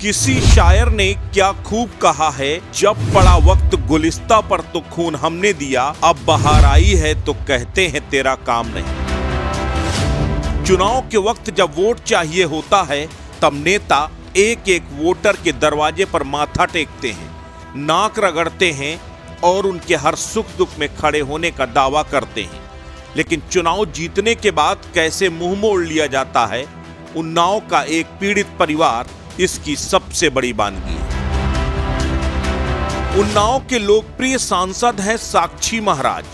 किसी शायर ने क्या खूब कहा है, जब पड़ा वक्त गुलिस्ता पर तो खून हमने दिया, अब बहार आई है तो कहते हैं तेरा काम नहीं। चुनाव के वक्त जब वोट चाहिए होता है तब नेता एक एक वोटर के दरवाजे पर माथा टेकते हैं, नाक रगड़ते हैं और उनके हर सुख दुख में खड़े होने का दावा करते हैं। लेकिन चुनाव जीतने के बाद कैसे मुंह मोड़ लिया जाता है, उन्नाव का एक पीड़ित परिवार इसकी सबसे बड़ी वानगी है। उन्नाव के लोकप्रिय सांसद हैं साक्षी महाराज।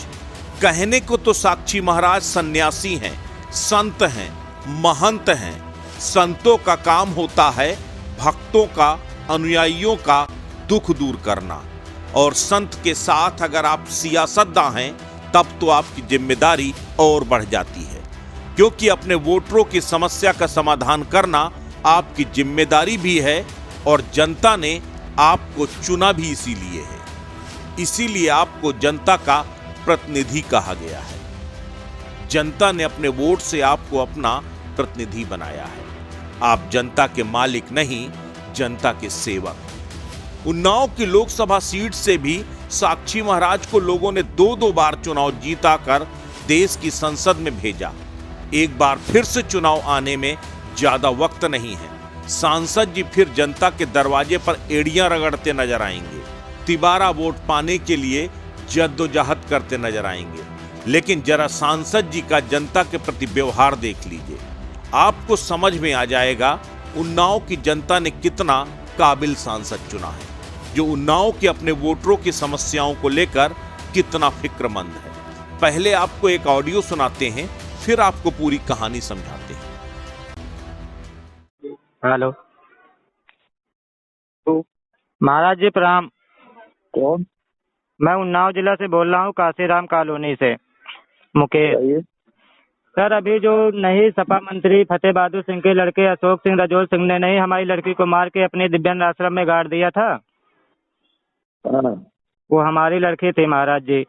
कहने को तो साक्षी महाराज सन्यासी हैं, संत हैं, महंत हैं। संतों का काम होता है भक्तों का, अनुयायियों का दुख दूर करना, और संत के साथ अगर आप सियासतदां हैं तब तो आपकी जिम्मेदारी और बढ़ जाती है, क्योंकि अपने वोटरों की समस्या का समाधान करना आपकी जिम्मेदारी भी है और जनता ने आपको चुना भी इसीलिए है। इसीलिए आपको जनता का प्रतिनिधि कहा गया है। जनता ने अपने वोट से आपको अपना प्रतिनिधि बनाया है। आप जनता के मालिक नहीं, जनता के सेवक। उन्नाव की लोकसभा सीट से भी साक्षी महाराज को लोगों ने दो बार चुनाव जीता कर देश की संसद में भेजा। एक बार फिर से चुनाव आने में ज्यादा वक्त नहीं है। सांसद जी फिर जनता के दरवाजे पर एड़ियां रगड़ते नजर आएंगे, तिबारा वोट पाने के लिए जद्दोजहद करते नजर आएंगे। लेकिन जरा सांसद जी का जनता के प्रति व्यवहार देख लीजिए, आपको समझ में आ जाएगा उन्नाव की जनता ने कितना काबिल सांसद चुना है, जो उन्नाव के अपने वोटरों की समस्याओं को लेकर कितना फिक्रमंद है। पहले आपको एक ऑडियो सुनाते हैं, फिर आपको पूरी कहानी समझाते हैं। हेलो महाराज जी, प्रणाम। कौन? मैं उन्नाव जिला से बोल रहा हूँ, काशीराम कॉलोनी से मुकेश। सर, अभी जो नई सपा मंत्री फतेह बहादुर सिंह के लड़के अशोक सिंह रजोल सिंह ने नहीं हमारी लड़की को मार के अपने दिव्यांग आश्रम में गाड़ दिया था, वो हमारी लड़की थी महाराज जी।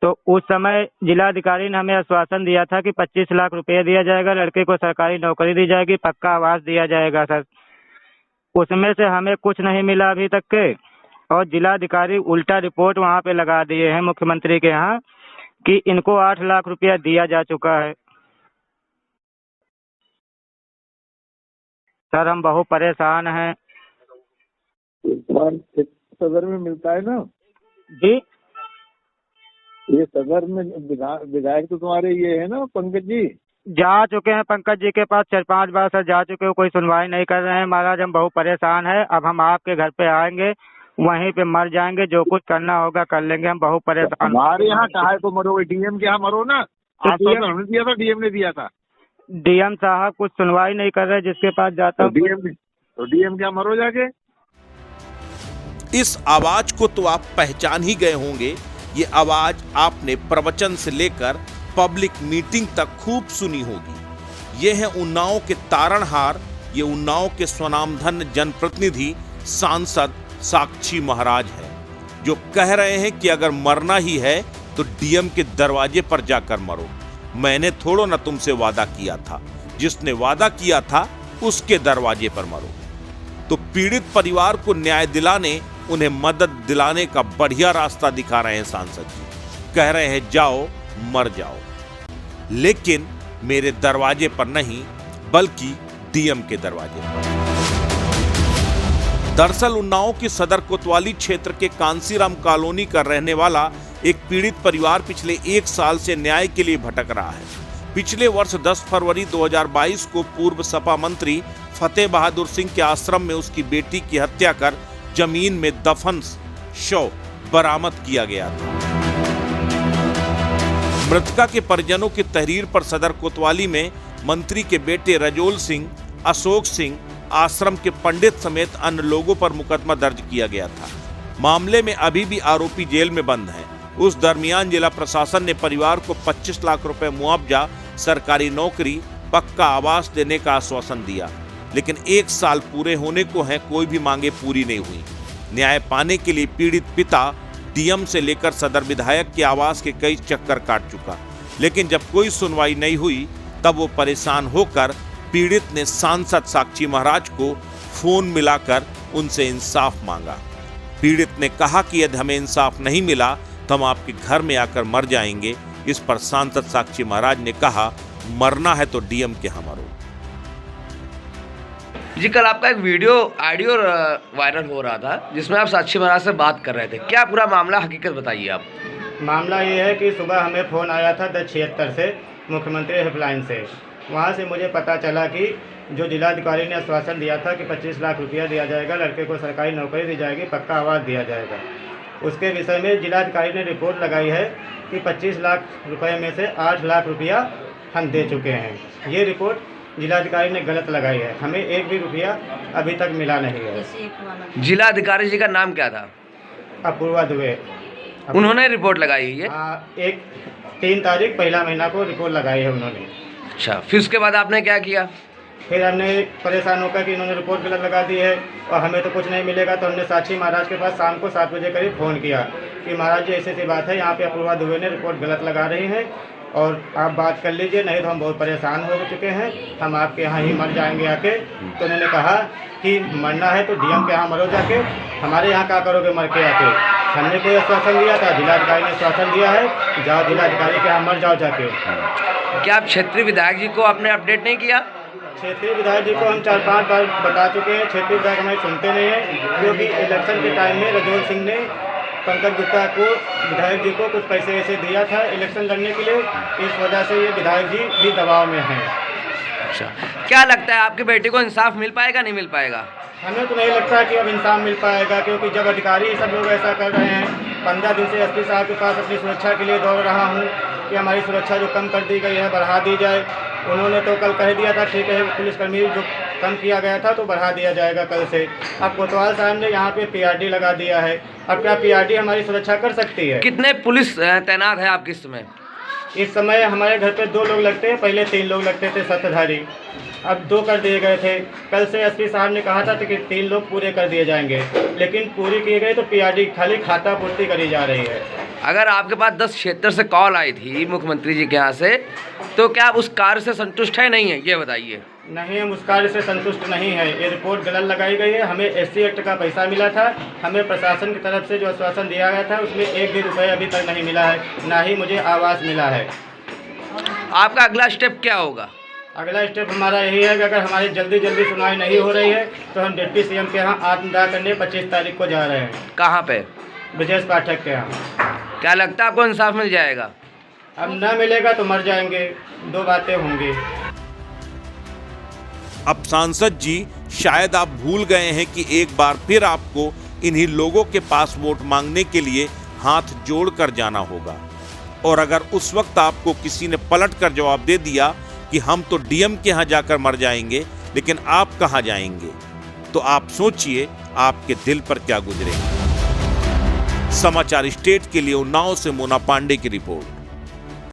तो उस समय जिलाधिकारी ने हमें आश्वासन दिया था कि 25 लाख रुपए दिया जाएगा, लड़के को सरकारी नौकरी दी जाएगी, पक्का आवास दिया जाएगा। सर, उसमें से हमें कुछ नहीं मिला अभी तक के, और जिलाधिकारी उल्टा रिपोर्ट वहाँ पे लगा दिए हैं मुख्यमंत्री के यहाँ कि इनको 8 लाख रुपया दिया जा चुका है। सर, हम बहुत परेशान हैं। सदर में मिलता है ना जी, ये सदर में विधायक तो तुम्हारे ये है ना पंकज जी, जा चुके हैं पंकज जी के पास 4-5 बार सर जा चुके हो, कोई सुनवाई नहीं कर रहे हैं महाराज। हम बहुत परेशान हैं। अब हम आपके घर पे आएंगे, वहीं पे मर जाएंगे, जो कुछ करना होगा कर लेंगे। हम बहुत परेशान। हमारे यहाँ कहा है तो मरोगे, डीएम के यहाँ मरो ना। आश्वासन हमने दिया था, डीएम ने दिया था। डीएम साहब कुछ सुनवाई नहीं कर रहे, जिसके पास जाता हूँ डीएम के यहाँ मरो जाके। इस आवाज को तो आप पहचान ही गए होंगे। ये आवाज आपने प्रवचन से लेकर पब्लिक मीटिंग तक खूब सुनी होगी। ये है उन्नाव के तारणहार, ये उन्नाव के स्वनामधन्य जनप्रतिनिधि सांसद साक्षी महाराज है, जो कह रहे हैं कि अगर मरना ही है तो डीएम के दरवाजे पर जाकर मरो। मैंने थोड़ो ना तुमसे वादा किया था, जिसने वादा किया था उसके दरवाजे पर मरो। तो पीड़ित परिवार को न्याय दिलाने, उन्हें मदद दिलाने का बढ़िया रास्ता दिखा रहे हैं सांसद जी। कह रहे हैं जाओ मर जाओ, लेकिन मेरे दरवाजे पर नहीं बल्कि डीएम के दरवाजे पर। दरअसल उन्नाव की सदर कोतवाली क्षेत्र के कांसीराम कॉलोनी का रहने वाला एक पीड़ित परिवार पिछले 1 साल से न्याय के लिए भटक रहा है। पिछले वर्ष 10 फरवरी 2022 को पूर्व सपा मंत्री फतेह बहादुर सिंह के आश्रम में उसकी बेटी की हत्या कर जमीन में दफन शव बरामद किया गया था। मृतका के परिजनों की तहरीर पर सदर कोतवाली में मंत्री के बेटे रजोल सिंह, अशोक सिंह, आश्रम के पंडित समेत अन्य लोगों पर मुकदमा दर्ज किया गया था। मामले में अभी भी आरोपी जेल में बंद हैं। उस दरमियान जिला प्रशासन ने परिवार को 25 लाख रुपए मुआवजा, सरकारी नौकरी, पक्का आवास देने का आश्वासन दिया, लेकिन 1 साल पूरे होने को हैं, कोई भी मांगे पूरी नहीं हुई। न्याय पाने के लिए पीड़ित पिता डीएम से लेकर सदर विधायक के आवास के कई चक्कर काट चुका, लेकिन जब कोई सुनवाई नहीं हुई तब वो परेशान होकर पीड़ित ने सांसद साक्षी महाराज को फोन मिलाकर उनसे इंसाफ मांगा। पीड़ित ने कहा कि यदि हमें इंसाफ नहीं मिला तो हम आपके घर में आकर मर जाएंगे। इस पर सांसद साक्षी महाराज ने कहा, मरना है तो डीएम के यहाँ मरो। जी, कल आपका एक वीडियो ऑडियो वायरल हो रहा था जिसमें आप साक्षी महाराज से बात कर रहे थे, क्या पूरा मामला हकीकत बताइए आप। मामला ये है कि सुबह हमें फ़ोन आया था 1076 से, मुख्यमंत्री हेल्पलाइन से। वहाँ से मुझे पता चला कि जो जिलाधिकारी ने आश्वासन दिया था कि 25 लाख रुपया दिया जाएगा, लड़के को सरकारी नौकरी दी जाएगी, पक्का आवास दिया जाएगा, उसके विषय में जिलाधिकारी ने रिपोर्ट लगाई है कि 25 लाख रुपए में से 8 लाख रुपया हम दे चुके हैं। ये रिपोर्ट जिलाधिकारी ने गलत लगाई है, हमें एक भी रुपया अभी तक मिला नहीं है। जिलाधिकारी जी का नाम क्या था? अपूर्वा दुबे। उन्होंने रिपोर्ट लगाई है? 3 तारीख पहला महीना को रिपोर्ट लगाई है उन्होंने। अच्छा, फिर उसके बाद आपने क्या किया? फिर हमने परेशान होकर कि इन्होंने रिपोर्ट गलत लगा दी है और हमें तो कुछ नहीं मिलेगा, तो हमने साक्षी महाराज के पास शाम को 7 बजे करीब फ़ोन किया कि महाराज जी ऐसी बात है, यहाँ पे अपूर्वा दुबे ने रिपोर्ट गलत लगा रही है और आप बात कर लीजिए, नहीं तो हम बहुत परेशान हो चुके हैं, हम आपके यहाँ ही मर जाएंगे आके। तो उन्होंने कहा कि मरना है तो डीएम के यहाँ मरो जाके, हमारे यहाँ क्या करोगे मर के आके। हमने कोई आश्वासन दिया था, जिलाधिकारी ने आश्वासन दिया है, जाओ जिलाधिकारी के यहाँ मर जाओ जाके। क्या आप क्षेत्रीय विधायक जी को आपने अपडेट नहीं किया? क्षेत्रीय विधायक जी को हम 4-5 बार बता चुके हैं, क्षेत्रीय विधायक हमें सुनते नहीं हैं, क्योंकि इलेक्शन के टाइम में रजोल सिंह ने पंकज गुप्ता को, विधायक जी को कुछ पैसे ऐसे दिया था इलेक्शन लड़ने के लिए, इस वजह से ये विधायक जी भी दबाव में हैं। अच्छा, क्या लगता है आपकी बेटी को इंसाफ मिल पाएगा, नहीं मिल पाएगा? हमें तो नहीं लगता कि अब इंसाफ मिल पाएगा, क्योंकि जब अधिकारी सब लोग ऐसा कर रहे हैं। 15 दिन से एसपी साहब के पास अपनी सुरक्षा के लिए दौड़ रहा हूँ कि हमारी सुरक्षा जो कम कर दी गई है बढ़ा दी जाए। उन्होंने तो कल कह दिया था ठीक है, पुलिसकर्मी जो कम किया गया था तो बढ़ा दिया जाएगा कल से। अब कोतवाल साहब ने यहाँ पे पीआरडी लगा दिया है, अब क्या पीआरडी हमारी सुरक्षा कर सकती है? कितने पुलिस तैनात है आपके समय? इस समय हमारे घर पे 2 लोग लगते हैं, पहले 3 लोग लगते थे सत्ताधारी, अब 2 कर दिए गए थे। कल से एसपी साहब ने कहा था कि 3 लोग पूरे कर दिए जाएंगे, लेकिन पूरी किए गए तो पीआरडी खाली खाता पूर्ति करी जा रही है। अगर आपके पास 10 क्षेत्र से कॉल आई थी मुख्यमंत्री जी के यहाँ से, तो क्या आप उस कार्य से संतुष्ट है नहीं है, ये बताइए। नहीं, हम उस कार्य से संतुष्ट नहीं है, ये रिपोर्ट गलत लगाई गई है। हमें एससी एक्ट का पैसा मिला था, हमें प्रशासन की तरफ से जो आश्वासन दिया गया था उसमें 1 भी रुपये अभी तक नहीं मिला है, ना ही मुझे आवास मिला है। आपका अगला स्टेप क्या होगा? अगला स्टेप हमारा यही है कि अगर हमारी जल्दी सुनाई नहीं हो रही है तो हम डिप्टी सीएम के यहाँ आत्मदाह करने 25 तारीख को जा रहे हैं। कहाँ पे? ब्रजेश पाठक के यहाँ। क्या लगता है आपको इंसाफ मिल जाएगा? अब न मिलेगा तो मर जाएंगे, 2 बातें होंगी। अब सांसद जी, शायद आप भूल गए हैं कि एक बार फिर आपको इन्हीं लोगों के पास वोट मांगने के लिए हाथ जोड़कर जाना होगा। और अगर उस वक्त आपको किसी ने पलट कर जवाब दे दिया कि हम तो डीएम के यहाँ जाकर मर जाएंगे, लेकिन आप कहाँ जाएंगे, तो आप सोचिए आपके दिल पर क्या गुजरेगा। समाचार स्टेट के लिए उन्नाव से मोना पांडे की रिपोर्ट।